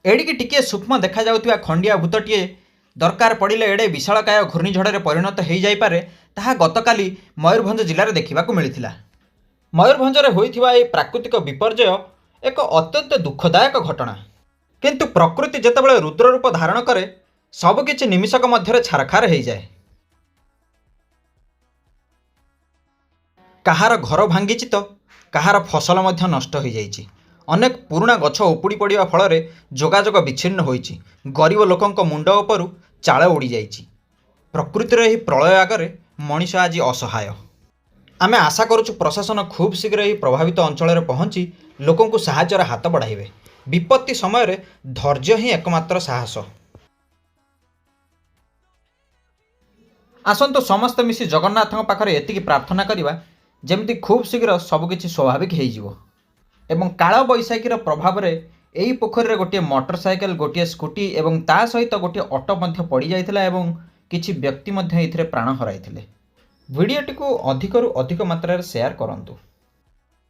एडिकी टिके सूक्ष्म देखा जाउथिबा खंडिया भूतटीए दरकार पड़िले एडे विशालकाय घूर्णिझड़े परिणत हो जाइपारे ताहा गतकाली मयूरभंज जिले में देखा मिलता। मयूरभंजरे होइथिबा एही प्राकृतिक विपर्यय एक अत्यंत दुखदायक घटना, किंतु प्रकृति जेतेबेले रुद्र रूप धारण करे सबकिछि निमिषक मध्यरे छारखार हो जाए। कहार घर भांगिछि तो कहार फसल मध्य नष्ट हो जाइछि। अनेक पुराणा गछ उपुड़ी पड़ा फल जोगाजोग विच्छिन्न होइछि। गरीब लोकंक मुंड उपरु चाल उड़ी जाइछि। प्रकृतिर एही प्रलय आगरे मनीष आज असहाय। आमे आशा करुछु प्रशासन खूब शीघ्र एही प्रभावित अंचल पहुँची लोकंकु साहाय्यर हाथ बढ़ाइबे। विपत्ति समय धैर्य ही एकमात्र साहस। आसंतु समस्त मिसी जगन्नाथ पाखरे एतिकी प्रार्थना करिबा जेमती खूब शीघ्र सबकिछि स्वाभाविक हो एवं काल बैशाखीर प्रभाव में यही पोखरी गोटे मोटरसाइकेल, गोटे स्कूटी एवं ता सहित गोटे ऑटो मध्य पड़ जाइथिला एवं किछि व्यक्ति मध्य एथिरे प्राण हराइथिले। वीडियोटी को अधिकरु अधिक मात्रा शेयर करंतु।